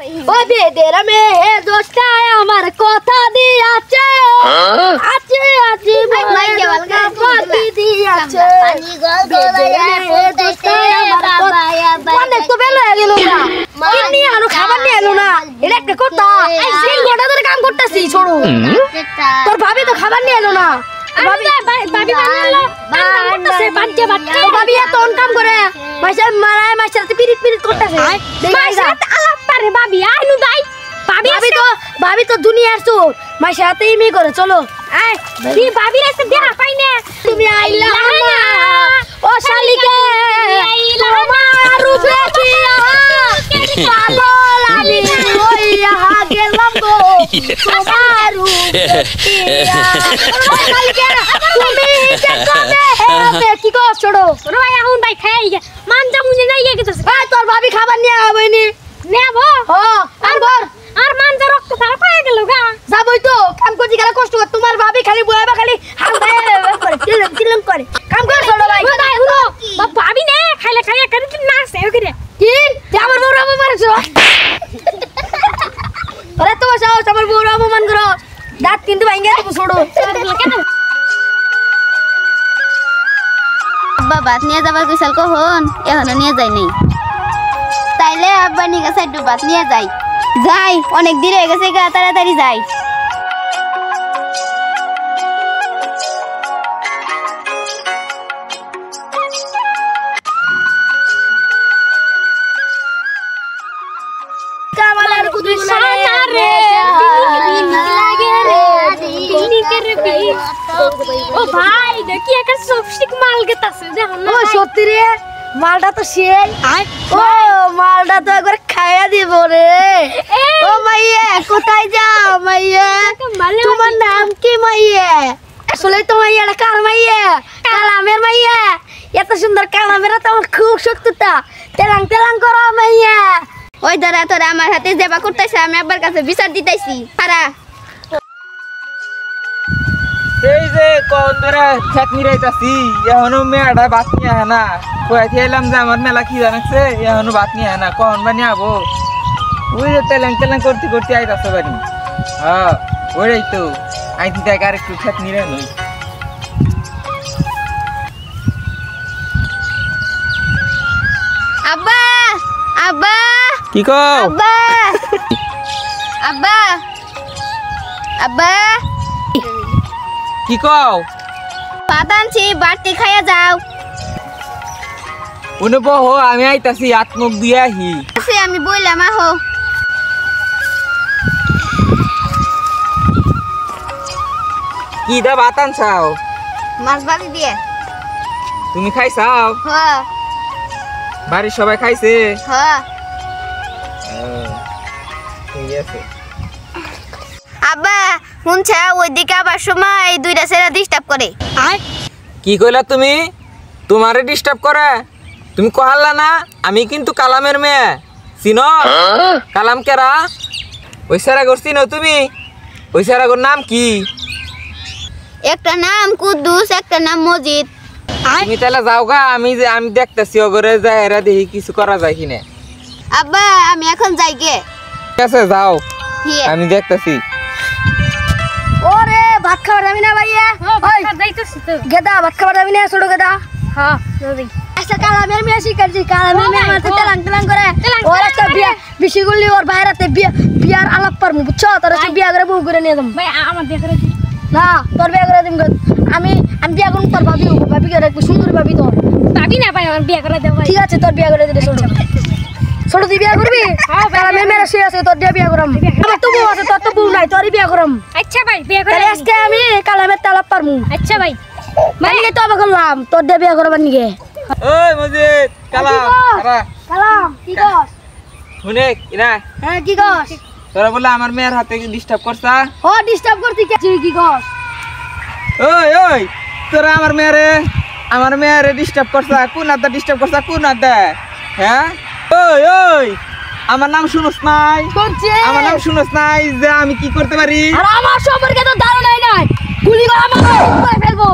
ওই বেদের মেয়ে দোস্তায় আমার কথা দিয়াছে আছে আছে পাতি দিয়াছে দোস্তায় আমার কথা অনেক তো বেলা গেল না কিনি আনো খাবার নিয়ে এলো না এটা একটা কথা 3 ঘন্টা ধরে কাম করতেছি ছোড়ো তোর ভাবি তো খাবার নিয়ে এলো না ভাবি বানালো করতেছে বাচ্চা বাচ্চা ভাবি এত কাম করে মাইসা মারায় মাইসাতে পিরিত করতেছে মাইসাতে আলাপ পারে ভাবি আইনু দাই ভাবি তো দুনিয়ার চোর মাইসাতে ইমি করে চলো আয় কি ভাবির এসে দেখা পাই না তুমি আইলা ও শালিকে তোমার রূপে দিয়া কালো লাগি ওইয়া গেলাম গো তোমার রূপে দিয়া ও শালিকে তুমি কি কর ছোড়ো ভাই এখন ভাই খাই গে মানজা মুজে নাই গেছে ভাই তোর ভাবি খাবার নিয়ে আইবনি নেবো ও আর মানজা রক্ত সারা পায়ে গেল গা যাবই তো কাম করতে গেলে কষ্ট কর তোমার ভাবি খালি বয়াবা খালি হাল করে চিলম করে কাম কর ছোড়ো ভাই ভাই হুনো ভাবি নে খাইলে খাইয়া করে না সেও করে কি আমার বউর অপমান করছো আরে তো সাহস আমার বউর অপমান করো দাঁত কিন্তু ভাঙিয়ে দেবো ছোড়ো কেন আব্বা ভাত নিয়ে যাবার কইসাল কখন এখনো নিয়ে যাই নাই তাইলে আব্বা নিকা সাইড ভাত নিয়ে যাই অনেক দেরি হয়ে গেছে গা তাড়াতাড়ি যাই কামালের কুদুলা রে লাগে রে ও ভাই দেখি একটা সবস্টিক মাল গেতাছে দেখো না ও সত্যি রে মালটা তো সেই ও মালটা তো একবার খাইয়া দিব রে ও মাইয়া কোথায় যাও মাইয়া তোমার নাম কি মাইয়া আসলে তো মাইয়া কার মাইয়া কালামের মাইয়া এত সুন্দর কালামের তো আমার খুব শক্তটা তেলাং তেলাং করো মাইয়া ওই দাঁড়া তোরা আমার হাতে জেবা করতেছে আমি আব্বার কাছে বিচার দিতেছি পারা এই যে কোন ধরে খেত নিরাইতাছি এখনো মেয়েটা ভাত নিয়ে আহে না কয়েছি এলাম যে আমার মেলা কি জানাচ্ছে এখনো ভাত নিয়ে আহে না কখন বানিয়ে আবো ওই যে তেলেং তেলেং করতে করতে আইতাছে বাড়ি হ্যাঁ ওইটাই তো আইতি দেখ আর একটু খেত নিরে নই আব্বা আব্বা কি কও আব্বা আব্বা আব্বা কি কও পাতানছি বাড়তি খাইয়া যাও উনি বহ আমি আইতাছি আত্মক দিয়ে আহি সে আমি বললাম আহো কি দা ভাত আনছাও মাছ বাড়ি দিয়ে তুমি খাইছাও হ্যাঁ বাড়ির সবাই খাইছে হ্যাঁ ঠিক আছে আব্বা শুনছা ওইদিকে আবার সময় দুইটা ছেলে ডিস্টার্ব করে কি কইলা তুমি তোমারে ডিস্টার্ব করে তুমি কহাল্লা না আমি কিন্তু কালামের মেয়ে চিনো কালাম কেরা ওই সারাগর চিনো তুমি ওই সারাগর নাম কি একটা নাম কুদ্দুস একটা নাম মজিদ তুমি তাহলে যাও গা আমি দেখতেছি ওগরে যাই এরা দেখি কিছু করা যায় কিনা আব্বা আমি এখন যাই গে ঠিক আছে যাও হিয়ে আমি দেখতেছি ওরে ভাত খাবার যাবি না ভাইয়া ওই যাইতেছি তো গেদা ভাত খাবার যাবি না ছোট গেদা হ্যাঁ যাবি আচ্ছা কালামের মেয়ে শিখাচ্ছি কালামের মেয়ে আমার তো তেলাং তেলাং করে ওর একটা বিয়া বেশি করলি ওর বাইরেতে বিয়ার আলাপ পারবো বুঝছো তোর বিয়া করে বউ করে নিয়ে যাবো ভাই আমার বিয়া করে না তোর বিয়া করে দিম আমি বিয়া করুন তোর ভাবি করে একটু সুন্দর ভাবি তোর ভাবি না ভাই আমার বিয়া করে দেব ঠিক আছে তোর বিয়া করে দিলে ছোট ছোট তুই বিয়া করবি কালামের মেয়ে সে আছে তোর বিয়া করাম আমার তো বউ আছে তোর তো বউ নাই তোরই বিয়া করাম আচ্ছা ভাই বিয়া করে আজকে আমি কালামের তালাপ পারমু আচ্ছা ভাই মানে তো আবার করলাম তোর দিয়ে বিয়া করবার নিগে ওই মজিদ কালাম কালাম কি কস শুনে ইনা হ্যাঁ কি কস তোরা বলে আমার মেয়ের হাতে ডিস্টার্ব করছা ও ডিস্টার্ব করতে কি কস ওই তোরা আমার মেয়েরে ডিস্টার্ব করছা কোন আদা ডিস্টার্ব করছা কোন আদা হ্যাঁ ওই আমার নাম শুনছ নাই আমার নাম শুনছ নাই যে আমি কি করতে পারি আর আমার সম্পর্কে তো ধারণাই নাই গুলি করে আমার ফেলবো